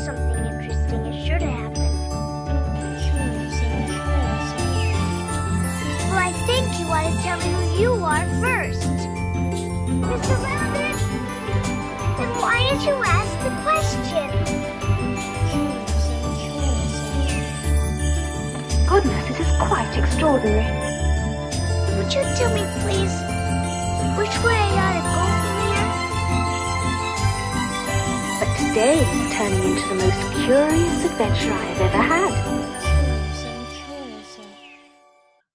something interesting is sure to happen. Well, I think you ought to tell me who you are first. Mr. Rabbit? Then why did you ask the question? Goodness, this is quite extraordinary. Would you tell me, please, which way I ought to go from here? But today is turning into the most curious adventure I have ever had.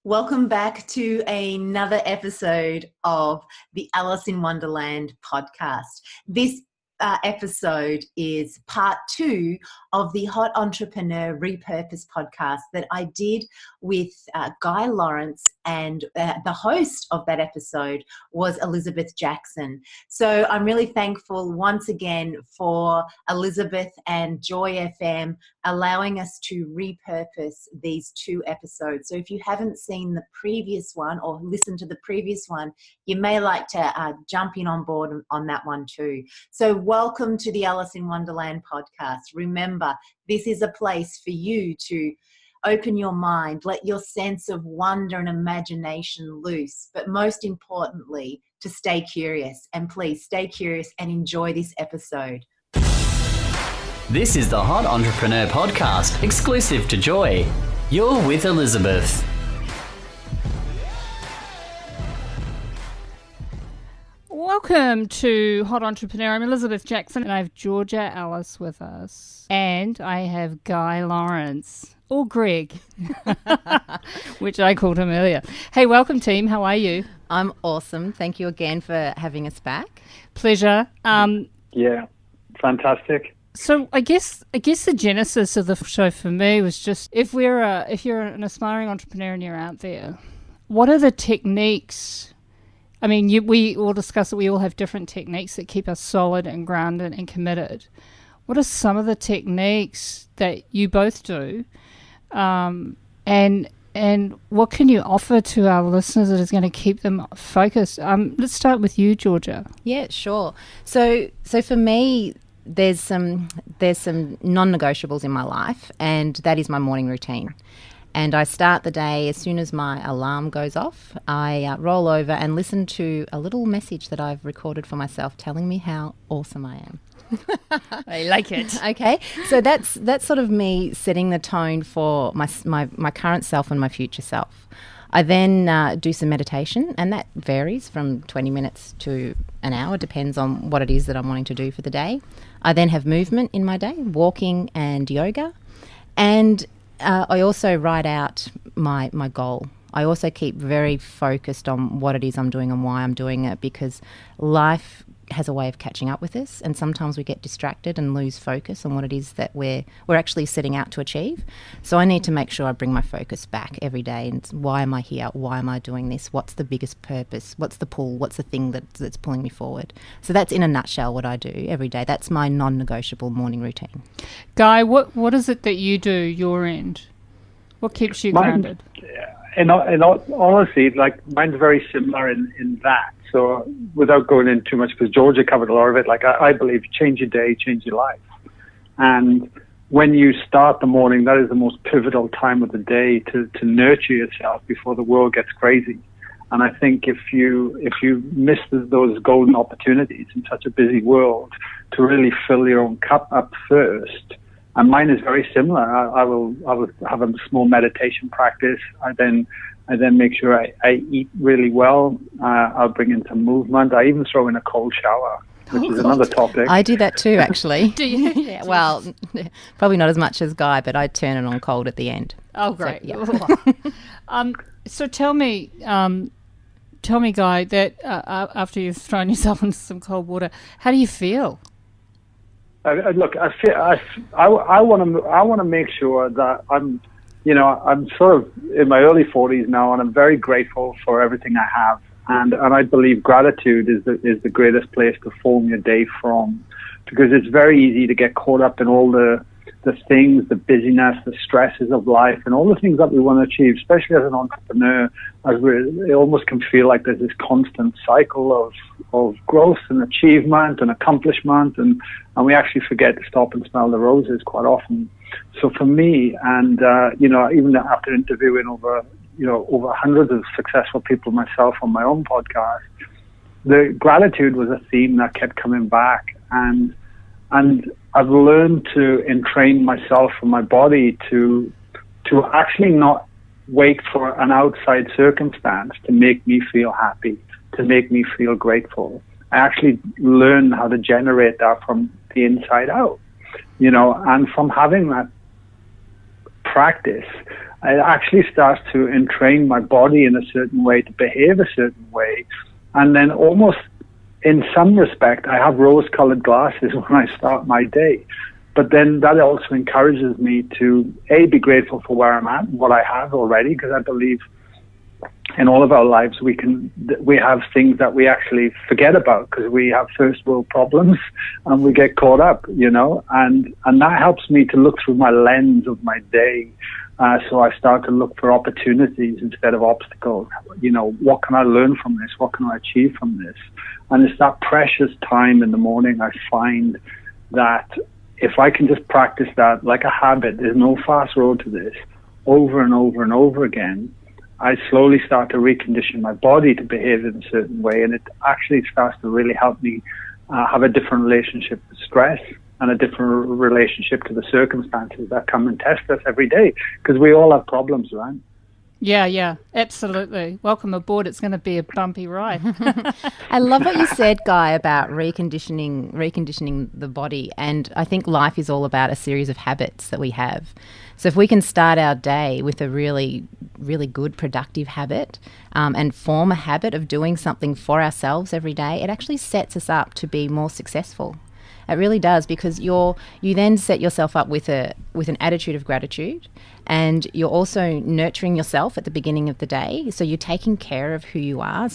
Welcome back to another episode of the Alice in Wonderland podcast. This episode is part 2 of the Hot Entrepreneur Repurpose podcast that I did with Guy Lawrence, and the host of that episode was Elizabeth Jackson. So I'm really thankful once again for Elizabeth and JoyFM allowing us to repurpose these 2 episodes. So if you haven't seen the previous one or listened to the previous one, you may like to jump in on board on that one too. So welcome to the Alice in Wonderland podcast. Remember, this is a place for you to open your mind, let your sense of wonder and imagination loose, but most importantly, to stay curious. And please stay curious and enjoy this episode. This is the Hot Entrepreneur Podcast, exclusive to Joy. You're with Elizabeth. Welcome to Hot Entrepreneur. I'm Elizabeth Jackson and I have Georgia Ellis with us. And I have Guy Lawrence, or Greg, which I called him earlier. Hey, welcome team. How are you? I'm awesome. Thank you again for having us back. Pleasure. Yeah, fantastic. So I guess the genesis of the show for me was just if you're an aspiring entrepreneur and you're out there, what are the techniques? I mean, we all discuss that we all have different techniques that keep us solid and grounded and committed. What are some of the techniques that you both do, and what can you offer to our listeners that is going to keep them focused? Let's start with you, Georgia. Yeah, sure. So for me, there's some non-negotiables in my life, and that is my morning routine. And I start the day as soon as my alarm goes off. I roll over and listen to a little message that I've recorded for myself telling me how awesome I am. I like it. Okay, so that's sort of me setting the tone for my current self and my future self. I then do some meditation, and that varies from 20 minutes to an hour, depends on what it is that I'm wanting to do for the day. I then have movement in my day, walking and yoga, and I also write out my goal. I also keep very focused on what it is I'm doing and why I'm doing it, because life has a way of catching up with us, and sometimes we get distracted and lose focus on what it is that we're actually setting out to achieve. So I need to make sure I bring my focus back every day. And why am I here? Why am I doing this? What's the biggest purpose? What's the pull? What's the thing that's pulling me forward? So that's in a nutshell what I do every day. That's my non-negotiable morning routine. Guy, what is it that you do your end? What keeps you grounded? In all honesty, like mine's very similar in that. So without going into too much, because Georgia covered a lot of it, like I believe change your day, change your life. And when you start the morning, that is the most pivotal time of the day to nurture yourself before the world gets crazy. And I think if you miss those golden opportunities in such a busy world to really fill your own cup up first, and mine is very similar. I will have a small meditation practice. I then make sure I eat really well. I'll bring in some movement. I even throw in a cold shower, which is another topic. I do that too, actually. Do you? Yeah, well, probably not as much as Guy, but I turn it on cold at the end. Oh, great. So, yeah. So tell me, Guy, that after you've thrown yourself into some cold water, how do you feel? Look, I want to make sure that I'm sort of in my early 40s now, and I'm very grateful for everything I have, and I believe gratitude is the greatest place to form your day from, because it's very easy to get caught up in all the the things, the busyness, the stresses of life, and all the things that we want to achieve, especially as an entrepreneur, it almost can feel like there's this constant cycle of growth and achievement and accomplishment, and we actually forget to stop and smell the roses quite often. So for me, and even after interviewing over hundreds of successful people myself on my own podcast, the gratitude was a theme that kept coming back, and I've learned to entrain myself and my body to actually not wait for an outside circumstance to make me feel happy, to make me feel grateful. I actually learn how to generate that from the inside out, and from having that practice, it actually starts to entrain my body in a certain way, to behave a certain way, and then almost in some respect, I have rose-colored glasses when I start my day. But then that also encourages me to, A, be grateful for where I'm at and what I have already, because I believe in all of our lives we have things that we actually forget about because we have first world problems and we get caught up, and that helps me to look through my lens of my day. So I start to look for opportunities instead of obstacles. What can I learn from this? What can I achieve from this? And it's that precious time in the morning. I find that if I can just practice that like a habit, there's no fast road to this, over and over and over again, I slowly start to recondition my body to behave in a certain way. And it actually starts to really help me have a different relationship with stress and a different relationship to the circumstances that come and test us every day, because we all have problems, right? Yeah, absolutely. Welcome aboard. It's going to be a bumpy ride. I love what you said, Guy, about reconditioning the body. And I think life is all about a series of habits that we have. So if we can start our day with a really, really good productive habit and form a habit of doing something for ourselves every day, it actually sets us up to be more successful. It really does, because you then set yourself up with an attitude of gratitude, and you're also nurturing yourself at the beginning of the day. So you're taking care of who you are.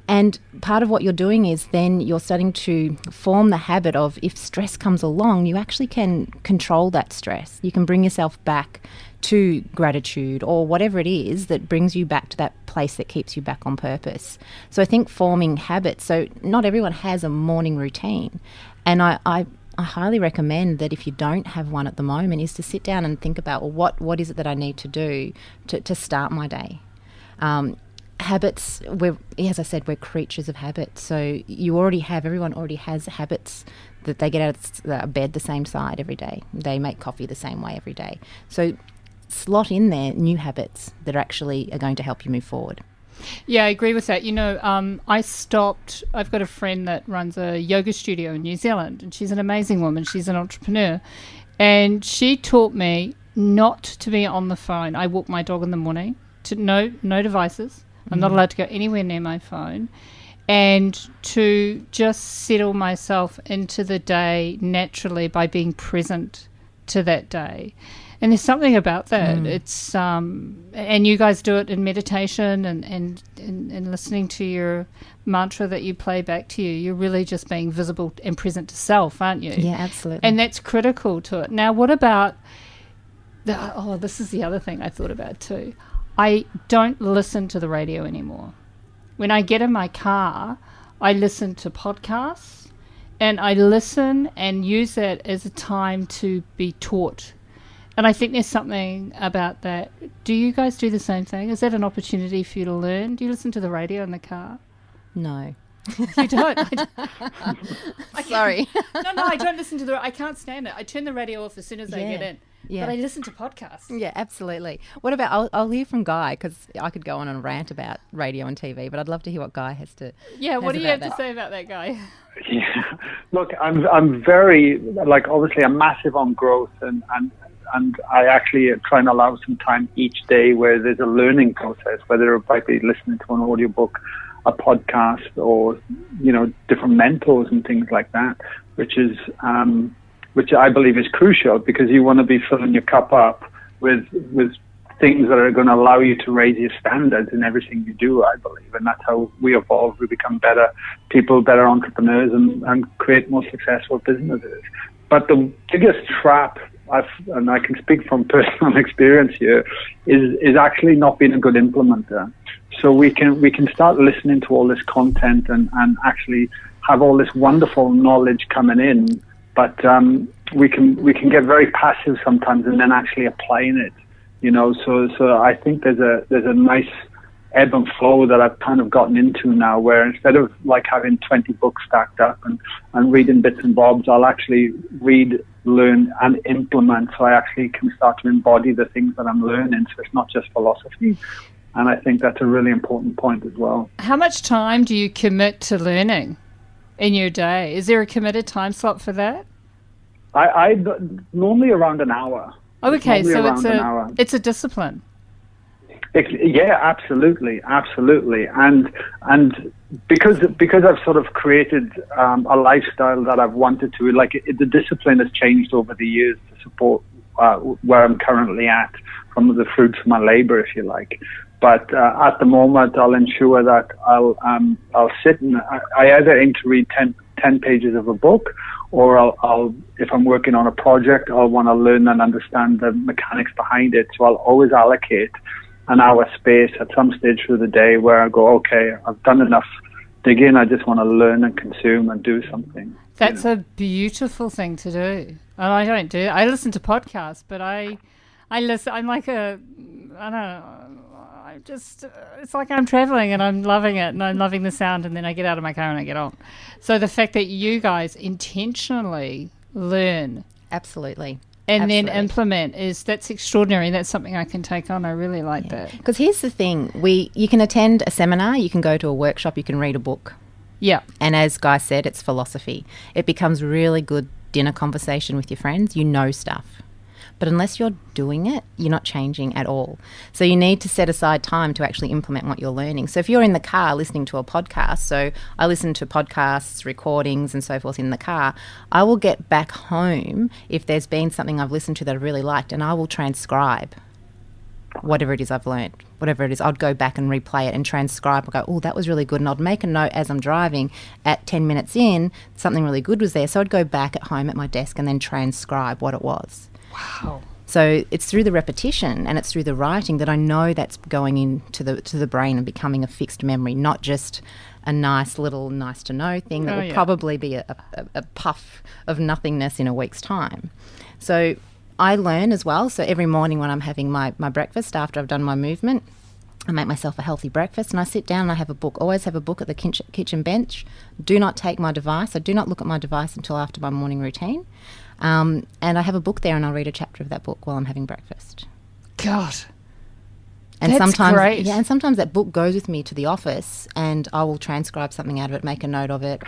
And part of what you're doing is then you're starting to form the habit of, if stress comes along, you actually can control that stress. You can bring yourself back to gratitude or whatever it is that brings you back to that place that keeps you back on purpose. So I think forming habits, so not everyone has a morning routine. And I highly recommend that if you don't have one at the moment, is to sit down and think about, well, what is it that I need to do to start my day? Habits, as I said, we're creatures of habits. So everyone already has habits that they get out of bed the same side every day. They make coffee the same way every day. So slot in there new habits that are going to help you move forward. Yeah, I agree with that. I've got a friend that runs a yoga studio in New Zealand, and she's an amazing woman. She's an entrepreneur. And she taught me not to be on the phone. I walk my dog in the morning, no devices. I'm not allowed to go anywhere near my phone, and to just settle myself into the day naturally by being present to that day. And there's something about that. It's and you guys do it in meditation and listening to your mantra that you play back to you. You're really just being visible and present to self, aren't you? Yeah, absolutely. And that's critical to it. Now, what about this is the other thing I thought about too. I don't listen to the radio anymore. When I get in my car, I listen to podcasts, and I listen and use that as a time to be taught. And I think there's something about that. Do you guys do the same thing? Is that an opportunity for you to learn? Do you listen to the radio in the car? No. You don't? Sorry. No, I don't listen to I can't stand it. I turn the radio off as soon as I get in. Yeah. But I listen to podcasts. Yeah, absolutely. What about, I'll hear from Guy, because I could go on a rant about radio and TV, but I'd love to hear what Guy has to what do you have to say about that, Guy? Yeah, look, I'm very, obviously I'm massive on growth, and I actually try and allow some time each day where there's a learning process, whether it might be listening to an audiobook, a podcast, or, different mentors and things like that, which I believe is crucial, because you want to be filling your cup up with things that are going to allow you to raise your standards in everything you do, I believe. And that's how we evolve. We become better people, better entrepreneurs, and create more successful businesses. But the biggest trap and I can speak from personal experience here, is actually not being a good implementer. So we can start listening to all this content and actually have all this wonderful knowledge coming in, but we can get very passive sometimes and then actually applying it, you know. So I think there's a nice ebb and flow that I've kind of gotten into now, where instead of like having 20 books stacked up and reading bits and bobs, I'll actually read, learn and implement, so I actually can start to embody the things that I'm learning. So it's not just philosophy, and I think that's a really important point as well. How much time do you commit to learning in your day? Is there a committed time slot for that? I normally around an hour. Oh, okay, so it's a discipline. Yeah, absolutely, and because I've sort of created a lifestyle that I've wanted to, like the discipline has changed over the years to support where I'm currently at, from the fruits of my labor, if you like. But at the moment, I'll ensure that I'll sit and I either aim to read 10 pages of a book, or I'll if I'm working on a project, I'll want to learn and understand the mechanics behind it. So I'll always allocate an hour space at some stage through the day where I go, okay, I've done enough digging, I just want to learn and consume and do something. That's a beautiful thing to do. And I don't do it. I listen to podcasts, but I listen, I'm like I don't know, it's like I'm traveling and I'm loving it and I'm loving the sound, and then I get out of my car and I get on. So the fact that you guys intentionally learn. Absolutely. And then implement, that's extraordinary. That's something I can take on. I really like that. Because here's the thing. You can attend a seminar, you can go to a workshop, you can read a book. Yeah. And as Guy said, it's philosophy. It becomes really good dinner conversation with your friends. You know stuff. But unless you're doing it, you're not changing at all. So you need to set aside time to actually implement what you're learning. So if you're in the car listening to a podcast, so I listen to podcasts, recordings and so forth in the car, I will get back home if there's been something I've listened to that I really liked, and I will transcribe whatever it is I've learned, whatever it is. I'd go back and replay it and transcribe. I'll go, oh, that was really good. And I'd make a note as I'm driving at 10 minutes in, something really good was there. So I'd go back at home at my desk and then transcribe what it was. Wow. So it's through the repetition and it's through the writing that I know that's going into the brain and becoming a fixed memory, not just a nice little nice to know thing that will probably be a puff of nothingness in a week's time. So I learn as well. So every morning when I'm having my breakfast after I've done my movement, I make myself a healthy breakfast and I sit down and I have a book. Always have a book at the kitchen bench. Do not take my device. I do not look at my device until after my morning routine. And I have a book there and I'll read a chapter of that book while I'm having breakfast. God. And that's sometimes, great. Yeah, and sometimes that book goes with me to the office and I will transcribe something out of it, make a note of it.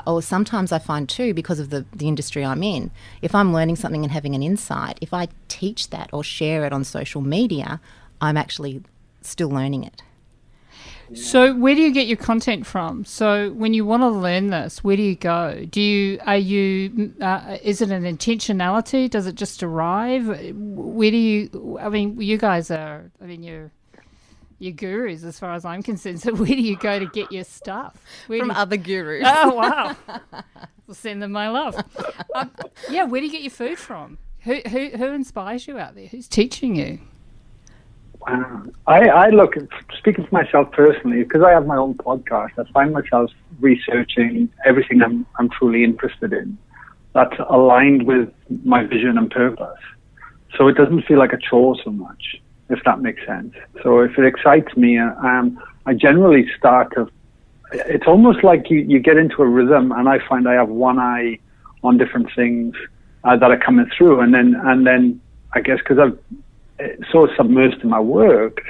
Or sometimes I find too, because of the industry I'm in, if I'm learning something and having an insight, if I teach that or share it on social media, I'm actually still learning it. So where do you get your content from? So when you want to learn this, where do you go? Is it an intentionality? Does it just arrive? Where do you, you guys are, you're gurus as far as I'm concerned. So where do you go to get your stuff? From other gurus. Oh, wow. We'll send them my love. Where do you get your food from? Who inspires you out there? Who's teaching you? I look, speaking for myself personally, because I have my own podcast, I find myself researching everything I'm truly interested in that's aligned with my vision and purpose. So it doesn't feel like a chore so much, if that makes sense. So if it excites me, I generally start to, it's almost like you get into a rhythm, and I find I have one eye on different things that are coming through, and then I guess because I've so submersed in my work,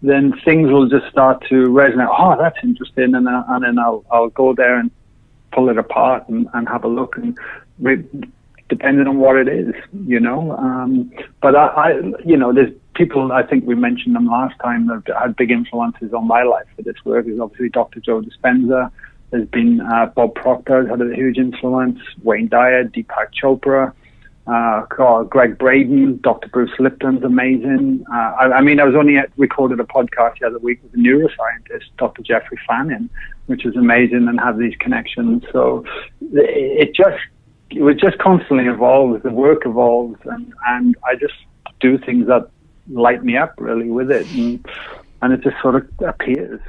then things will just start to resonate. Oh, that's interesting, and then I'll go there and pull it apart and have a look, and depending on what it is, you know. But there's people, I think we mentioned them last time, that had big influences on my life for this work. There's obviously Dr. Joe Dispenza. There's been Bob Proctor had a huge influence. Wayne Dyer, Deepak Chopra. Greg Braden, Dr. Bruce Lipton's amazing. I was only recorded a podcast the other week with a neuroscientist, Dr. Jeffrey Fannin, which is amazing, and have these connections. So it just just constantly evolves. The work evolves, and I just do things that light me up really with it, and it just sort of appears.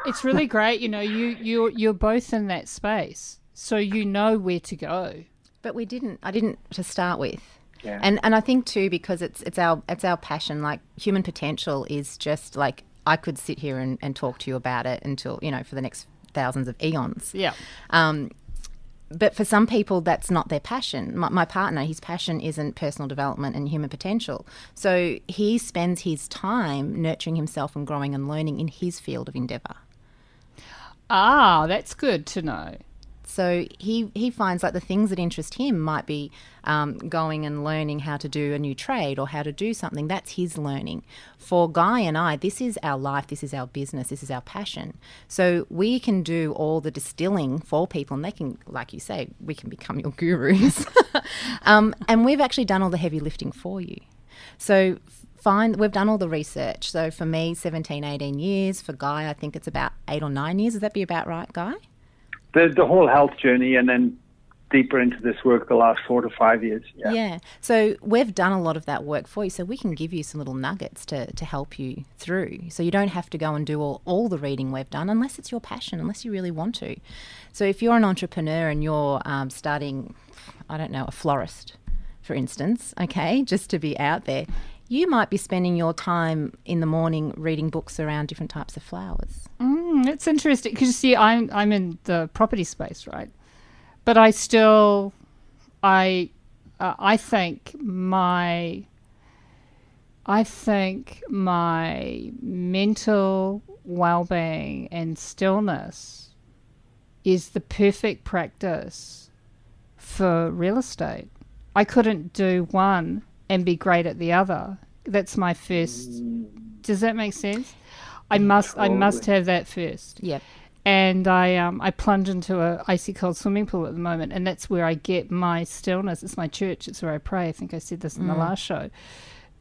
It's really great, you're both in that space, so you know where to go. But I didn't to start with. Yeah. And I think too, because it's our passion. Like, human potential is just like, I could sit here and talk to you about it until, for the next thousands of eons. Yeah. But for some people, that's not their passion. My partner, his passion isn't personal development and human potential. So he spends his time nurturing himself and growing and learning in his field of endeavour. Ah, that's good to know. So he finds like the things that interest him might be going and learning how to do a new trade or how to do something. That's his learning. For Guy and I, this is our life, this is our business, this is our passion. So we can do all the distilling for people, and they can, like you say, we can become your gurus. And we've actually done all the heavy lifting for you. So we've done all the research. So for me, 17, 18 years. For Guy, I think it's about 8 or 9 years. Would that be about right, Guy? The whole health journey, and then deeper into this work the last 4 to 5 years. Yeah. So we've done a lot of that work for you, so we can give you some little nuggets to help you through. So you don't have to go and do all the reading we've done unless it's your passion, unless you really want to. So if you're an entrepreneur and you're starting, I don't know, a florist, for instance, okay, just to be out there, you might be spending your time in the morning reading books around different types of flowers. That's interesting, because you see, I'm in the property space, right? But I still, I think my mental well-being and stillness is the perfect practice for real estate. I couldn't do one and be great at the other. That's my first. Does that make sense? I must have that first. Yep. And I plunge into a icy cold swimming pool at the moment, and that's where I get my stillness. It's my church. It's where I pray. I think I said this in the last show.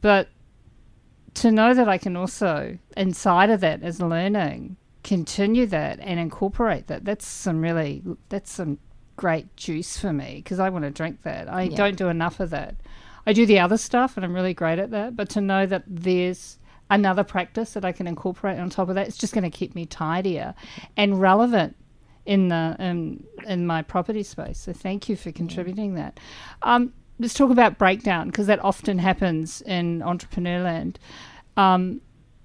But to know that I can also, inside of that as learning, continue that and incorporate that, that's some great juice for me, because I want to drink that. I don't do enough of that. I do the other stuff, and I'm really great at that. But to know that there's another practice that I can incorporate on top of that, it's just going to keep me tidier and relevant in my property space. So thank you for contributing that. Let's talk about breakdown, because that often happens in entrepreneur land.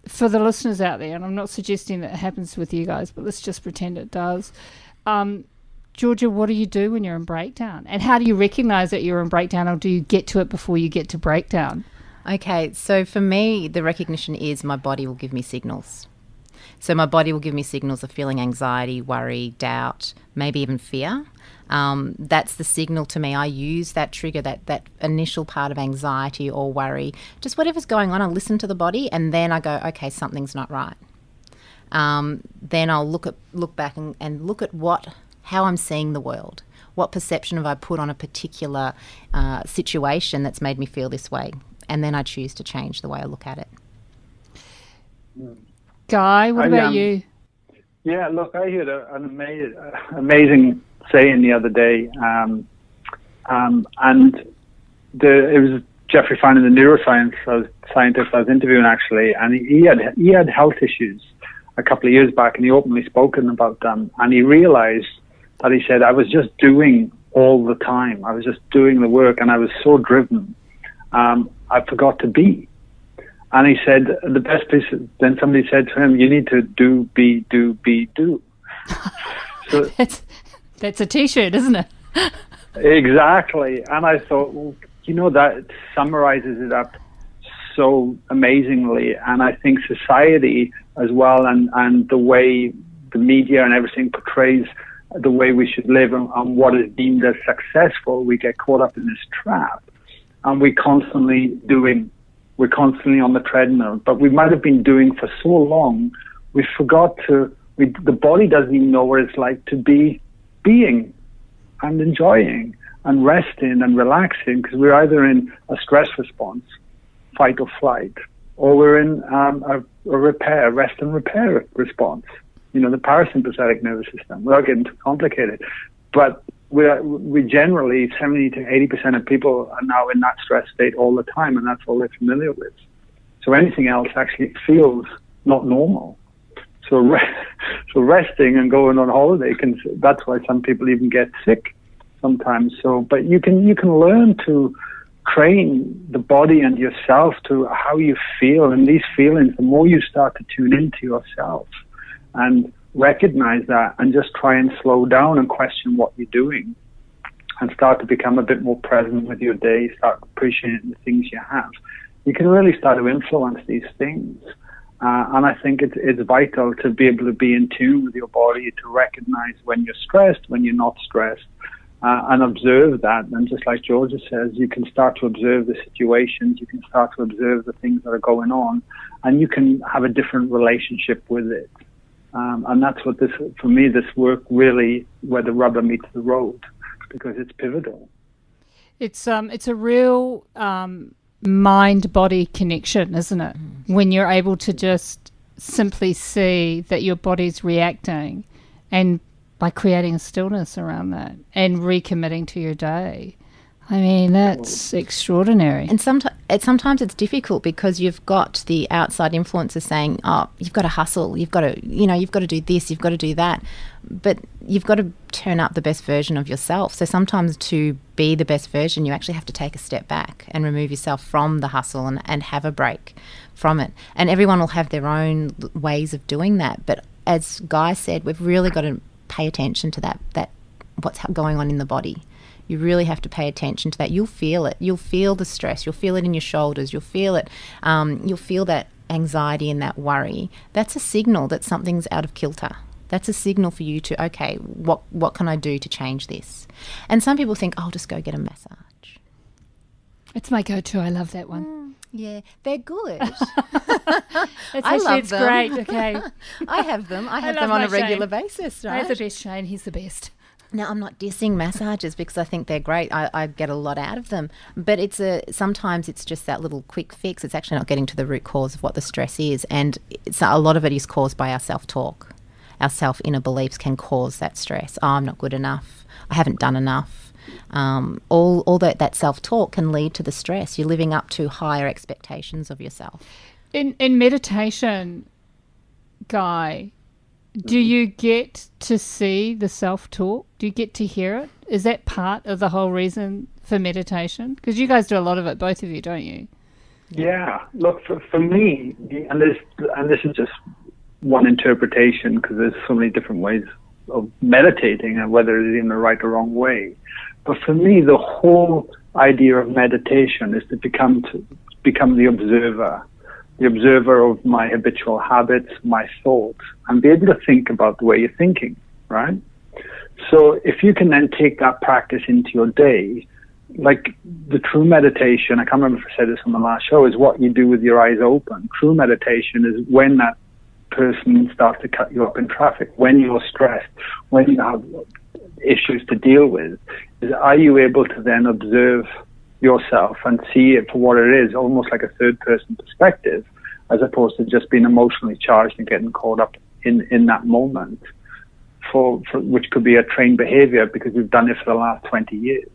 For the listeners out there, and I'm not suggesting that it happens with you guys, but let's just pretend it does. Georgia, what do you do when you're in breakdown? And how do you recognise that you're in breakdown, or do you get to it before you get to breakdown? Okay, so for me, the recognition is my body will give me signals. So my body will give me signals of feeling anxiety, worry, doubt, maybe even fear. That's the signal to me. I use that trigger, that initial part of anxiety or worry, just whatever's going on, I listen to the body, and then I go, okay, something's not right. Then I'll look back and look at how I'm seeing the world. What perception have I put on a particular situation that's made me feel this way? And then I choose to change the way I look at it. Guy, what about you? Yeah, look, I heard an amazing saying the other day, and it was Jeffrey Fine, the neuroscience scientist I was interviewing actually, and he had health issues a couple of years back, and he openly spoken about them, and he realized that he said, I was just doing all the time. I was just doing the work, and I was so driven. I forgot to be. And he said, the best piece, then somebody said to him, you need to do, be, do, be, do. So, that's a T-shirt, isn't it? Exactly. And I thought, well, that summarizes it up so amazingly. And I think society as well, and the way the media and everything portrays the way we should live and what is deemed as successful, we get caught up in this trap. And we're constantly on the treadmill, but we might have been doing for so long, we forgot the body doesn't even know what it's like to be being and enjoying and resting and relaxing, because we're either in a stress response, fight or flight, or we're in a rest and repair response, the parasympathetic nervous system, without getting too complicated. But we generally 70 to 80% of people are now in that stress state all the time, and that's all they're familiar with. So anything else actually feels not normal. So resting and going on holiday that's why some people even get sick sometimes. So, but you can learn to train the body and yourself to how you feel, and these feelings, the more you start to tune into yourself and recognize that and just try and slow down and question what you're doing and start to become a bit more present with your day, start appreciating the things you have, you can really start to influence these things. And I think it's vital to be able to be in tune with your body, to recognize when you're stressed, when you're not stressed, and observe that. And just like Georgia says, you can start to observe the situations, you can start to observe the things that are going on, and you can have a different relationship with it. And that's what for me, this work really, where the rubber meets the road, because it's pivotal. It's a real mind-body connection, isn't it? When you're able to just simply see that your body's reacting, and by creating a stillness around that and recommitting to your day. I mean, that's extraordinary. And sometimes it's difficult because you've got the outside influences saying, oh, you've got to hustle, you've got to do this, you've got to do that. But you've got to turn up the best version of yourself. So sometimes to be the best version, you actually have to take a step back and remove yourself from the hustle and have a break from it. And everyone will have their own ways of doing that. But as Guy said, we've really got to pay attention to that what's going on in the body. You really have to pay attention to that. You'll feel it. You'll feel the stress. You'll feel it in your shoulders. You'll feel it. You'll feel that anxiety and that worry. That's a signal that something's out of kilter. That's a signal for you to, okay, what can I do to change this? And some people think, oh, I'll just go get a massage. It's my go-to. I love that one. Yeah, they're good. It's great. Okay, I have them. I have them on a regular basis. Right? That's the best, Shane. He's the best. Now, I'm not dissing massages because I think they're great. I get a lot out of them. But sometimes it's just that little quick fix. It's actually not getting to the root cause of what the stress is. And a lot of it is caused by our self-talk. Our self-inner beliefs can cause that stress. Oh, I'm not good enough. I haven't done enough. All that self-talk can lead to the stress. You're living up to higher expectations of yourself. In meditation, Guy, do you get to see the self-talk? Do you get to hear it? Is that part of the whole reason for meditation? Because you guys do a lot of it, both of you, don't you? Yeah. Look, for me, and this is just one interpretation, because there's so many different ways of meditating and whether it's in the right or wrong way. But for me, the whole idea of meditation is to become the observer of my habitual habits, my thoughts, and be able to think about the way you're thinking, right? So if you can then take that practice into your day, like the true meditation, I can't remember if I said this on the last show, is what you do with your eyes open. True meditation is when that person starts to cut you up in traffic, when you're stressed, when you have issues to deal with, is are you able to then observe yourself and see it for what it is, almost like a third person perspective, as opposed to just being emotionally charged and getting caught up in that moment, for which could be a trained behavior because we've done it for the last 20 years.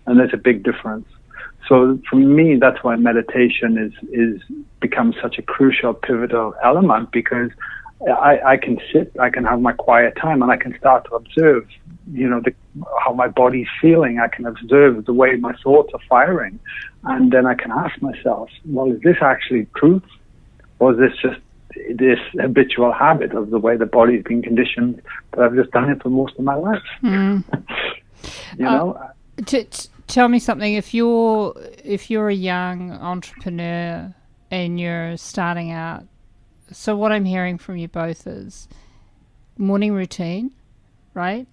And there's a big difference. So for me, that's why meditation is becomes such a crucial, pivotal element, because I can sit, I can have my quiet time, and I can start to observe, how my body's feeling. I can observe the way my thoughts are firing, and then I can ask myself, well, is this actually truth, or is this just this habitual habit of the way the body's been conditioned, that I've just done it for most of my life? Tell me something. If you're a young entrepreneur and you're starting out, so what I'm hearing from you both is morning routine, right?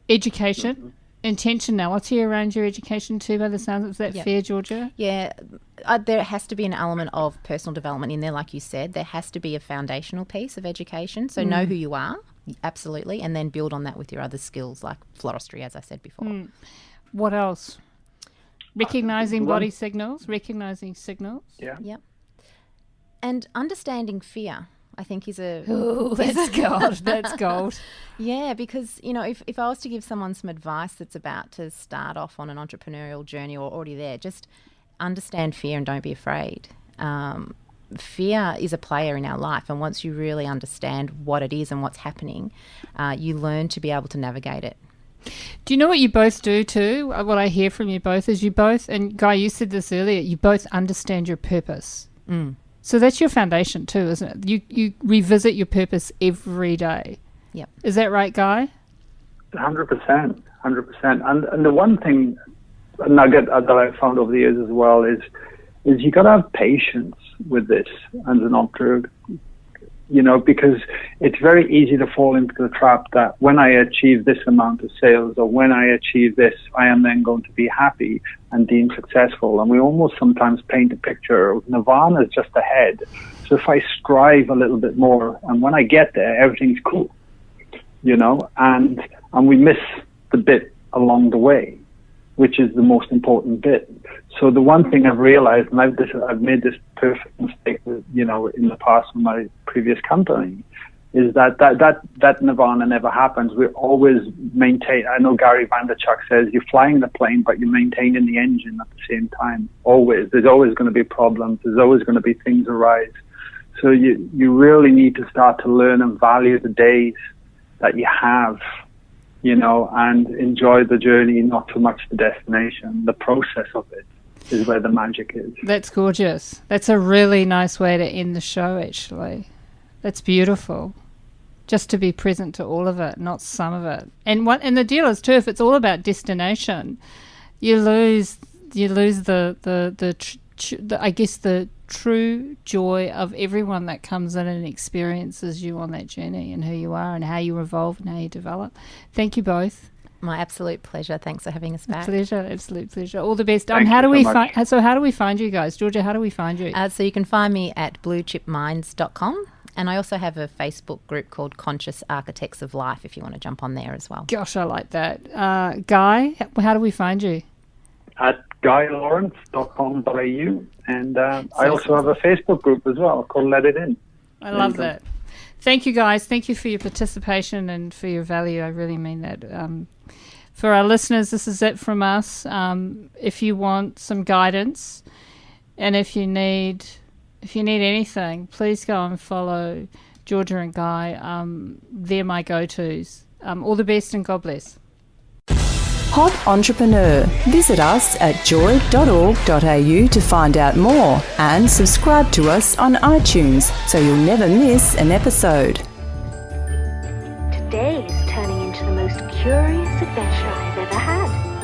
Education, intentionality around your education too, by the sounds of it. Is that fair, Georgia? Yeah, there has to be an element of personal development in there, like you said. There has to be a foundational piece of education. So know who you are, absolutely, and then build on that with your other skills like floristry, as I said before. What else? Recognizing body signals, recognizing signals. Yeah. Yep. And understanding fear. I think is a... Oh, that's gold. That's gold. Yeah, because, you know, if I was to give someone some advice that's about to start off on an entrepreneurial journey or already there, just understand fear and don't be afraid. Fear is a player in our life, and once you really understand what it is and what's happening, you learn to be able to navigate it. Do you know what you both do too? What I hear from you both is you both, and Guy, you said this earlier, you both understand your purpose. So that's your foundation too, isn't it? You revisit your purpose every day. Yep. Is that right, Guy? 100%. And the one thing, a nugget that I found over the years as well is you got to have patience with this as an entrepreneur, you know, because it's very easy to fall into the trap that when I achieve this amount of sales or when I achieve this, I am then going to be happy and deemed successful. And we almost sometimes paint a picture of nirvana is just ahead. So if I strive a little bit more and when I get there, everything's cool, you know, and we miss the bit along the way, which is the most important bit. So the one thing I've realized, and I've made this perfect mistake, you know, in the past with my previous company, is that nirvana never happens. We always maintain. I know Gary Vaynerchuk says you're flying the plane, but you're maintaining the engine at the same time. Always, there's always going to be problems. There's always going to be things arise. So you really need to start to learn and value the days that you have, you know, and enjoy the journey, not so much the destination. The process of it is where the magic is. That's gorgeous. That's a really nice way to end the show, actually. That's beautiful. Just to be present to all of it, not some of it. And the deal is too, if it's all about destination, you lose I guess the true joy of everyone that comes in and experiences you on that journey and who you are and how you evolve and how you develop. Thank you both. My absolute pleasure. Thanks for having us back. Pleasure, absolute pleasure. All the best. Thank How do you we so much. find? So how do we find you guys, Georgia? How do we find you? So you can find me at bluechipminds.com, and I also have a Facebook group called Conscious Architects of Life if you want to jump on there as well. Gosh, I like that. Guy, how do we find you? At guylawrence.com.au, and I also have a Facebook group as well called Let It In. I love that. Thank you, guys. Thank you for your participation and for your value. I really mean that. For our listeners, this is it from us. If you want some guidance and if you need anything, please go and follow Georgia and Guy. They're my go-tos. All the best and God bless. Hot Entrepreneur. Visit us at joy.org.au to find out more and subscribe to us on iTunes so you'll never miss an episode. Today is turning into the most curious adventure I've ever had.